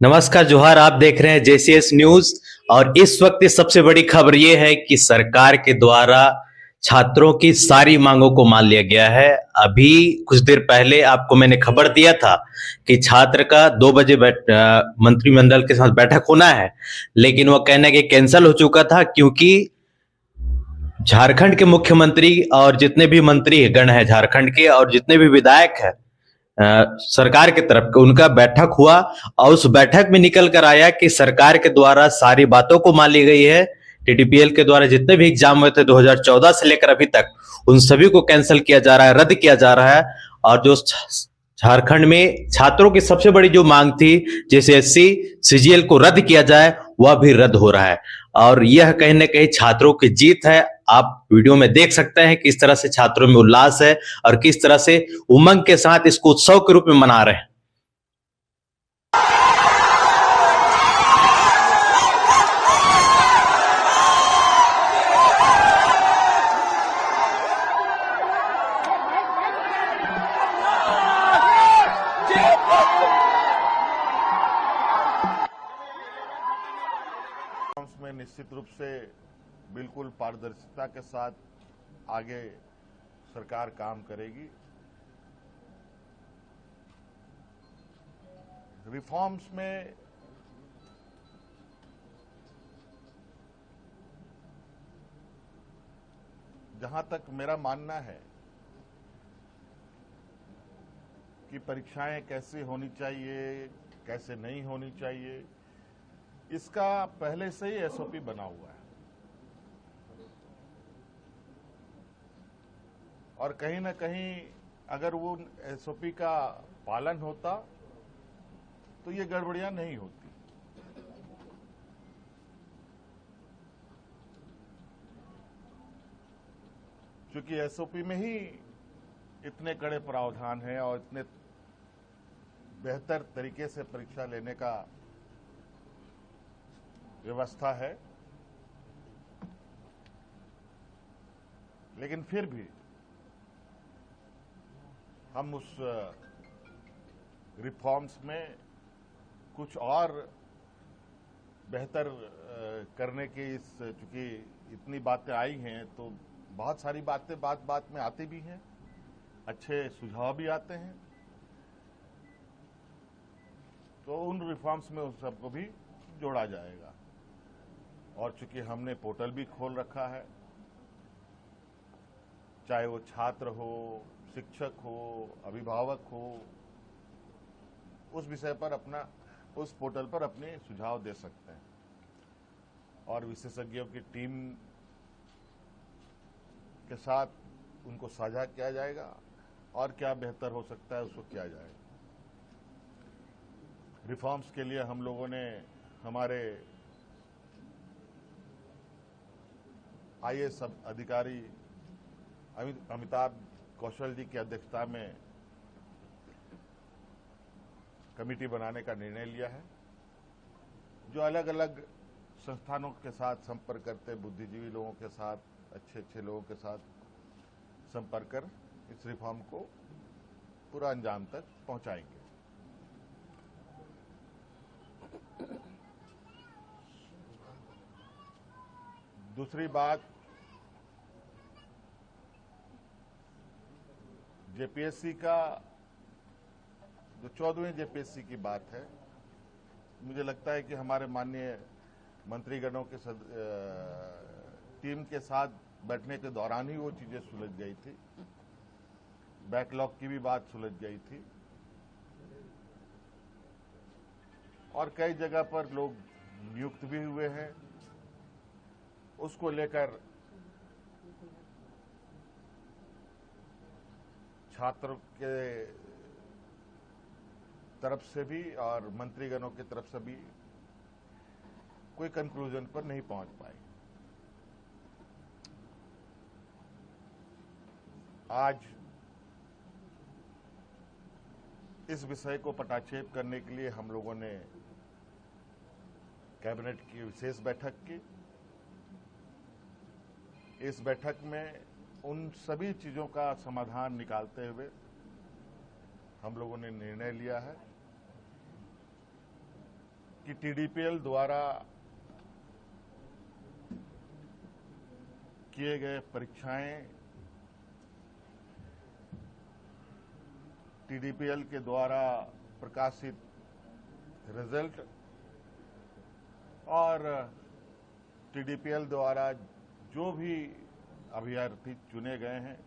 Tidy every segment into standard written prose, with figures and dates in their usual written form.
नमस्कार जोहार। आप देख रहे हैं जेसीएस न्यूज। और इस वक्त की सबसे बड़ी खबर यह है कि सरकार के द्वारा छात्रों की सारी मांगों को मान लिया गया है। अभी कुछ देर पहले आपको मैंने खबर दिया था कि छात्र का 2 बजे मंत्रिमंडल के साथ बैठक होना है, लेकिन वो कहने के कैंसिल हो चुका था क्योंकि झारखंड के मुख्यमंत्री और जितने भी मंत्री गण हैं झारखंड के और जितने भी विधायक हैं सरकार की तरफ का उनका बैठक हुआ। और उस बैठक में निकल कर आया कि सरकार के द्वारा सारी बातों को मान ली गई है। टीटीपीएल के द्वारा जितने भी एग्जाम हुए थे 2014 से लेकर अभी तक उन सभी को कैंसिल किया जा रहा है, रद्द किया जा रहा है। और जो झारखंड में छात्रों की सबसे बड़ी जो मांग थी, जैसे एससी सीजीएल को रद्द किया जाए, वह भी रद्द हो रहा है। और यह कहीं ना कहीं छात्रों की जीत है। आप वीडियो में देख सकते हैं किस तरह से छात्रों में उल्लास है और किस तरह से उमंग के साथ इसको उत्सव के रूप में मना रहे हैं। में निश्चित रूप से बिल्कुल पारदर्शिता के साथ आगे सरकार काम करेगी। रिफॉर्म्स में जहां तक मेरा मानना है कि परीक्षाएं कैसे होनी चाहिए, कैसे नहीं होनी चाहिए, इसका पहले से ही एसओपी बना हुआ है। और कहीं ना कहीं अगर वो एसओपी का पालन होता तो ये गड़बड़ियां नहीं होती। क्योंकि एसओपी में ही इतने कड़े प्रावधान हैं और इतने बेहतर तरीके से परीक्षा लेने का व्यवस्था है, लेकिन फिर भी हम उस रिफॉर्म्स में कुछ और बेहतर करने की चूंकि इतनी बातें आई हैं तो बहुत सारी बातें बात बात में आती भी हैं, अच्छे सुझाव भी आते हैं, तो उन रिफॉर्म्स में उस सबको भी जोड़ा जाएगा। और चूंकि हमने पोर्टल भी खोल रखा है, चाहे वो छात्र हो, शिक्षक हो, अभिभावक हो, उस विषय पर उस पोर्टल पर अपने सुझाव दे सकते हैं और विशेषज्ञों की टीम के साथ उनको साझा किया जाएगा और क्या बेहतर हो सकता है उसको किया जाएगा। रिफॉर्म्स के लिए हम लोगों ने हमारे आईएएस अधिकारी अमिताभ कौशल जी की अध्यक्षता में कमेटी बनाने का निर्णय लिया है, जो अलग अलग संस्थानों के साथ संपर्क करते, बुद्धिजीवी लोगों के साथ, अच्छे अच्छे लोगों के साथ संपर्क कर इस रिफॉर्म को पूरा अंजाम तक पहुंचाएंगे। दूसरी बात, जेपीएससी का जो 14वीं जेपीएससी की बात है, मुझे लगता है कि हमारे माननीय मंत्रीगणों के टीम के साथ बैठने के दौरान ही वो चीजें सुलझ गई थी। बैकलॉग की भी बात सुलझ गई थी और कई जगह पर लोग नियुक्त भी हुए हैं। उसको लेकर छात्रों के तरफ से भी और मंत्रीगणों की तरफ से भी कोई कंक्लूजन पर नहीं पहुंच पाए। आज इस विषय को पटाक्षेप करने के लिए हम लोगों ने कैबिनेट की विशेष बैठक की। इस बैठक में उन सभी चीजों का समाधान निकालते हुए हम लोगों ने निर्णय लिया है कि टीडीपीएल द्वारा किए गए परीक्षाएं, टीडीपीएल के द्वारा प्रकाशित रिजल्ट और टीडीपीएल द्वारा जो भी अभ्यर्थी चुने गए हैं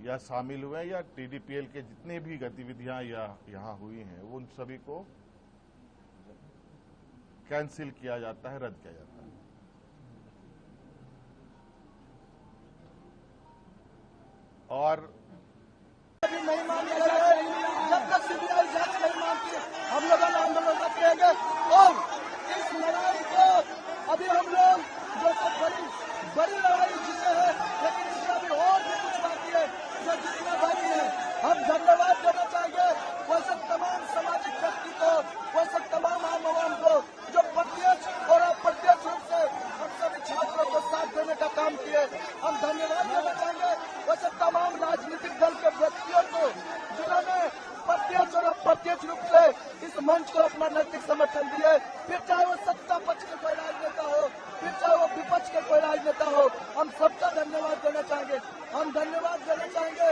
या शामिल हुए या टीडीपीएल के जितनी भी गतिविधियां यहां हुई हैं उन सभी को कैंसिल किया जाता है, रद्द किया जाता है। और नहीं मानते जब तक सीबीआई जांच नहीं मानती हम लोग आंदोलन करते रहेंगे। और इस लड़ाई को अभी हम लोग जो बड़ी लड़ाई जीते हैं, लेकिन इसमें अभी और भी कुछ बाकी है जो जितना बाकी है। हम धन्यवाद देना चाहेंगे वैसे तमाम सामाजिक व्यक्ति को, वैसे तमाम आम आवाम को जो प्रत्यक्ष और अप्रत्यक्ष रूप से हम सभी छात्रों को साथ देने का काम किए। हम धन्यवाद देना चाहेंगे वैसे तमाम राजनीतिक दल के व्यक्तियों को जिन्होंने प्रत्यक्ष और अप्रत्यक्ष रूप से इस मंच को अपना नैतिक समर्थन दिए। फिर चाहे वो सत्ता पक्ष के कोई राजनेता हो, फिर चाहे वो विपक्ष के कोई राजनेता हो, हम सबका धन्यवाद देना चाहेंगे। हम धन्यवाद देना चाहेंगे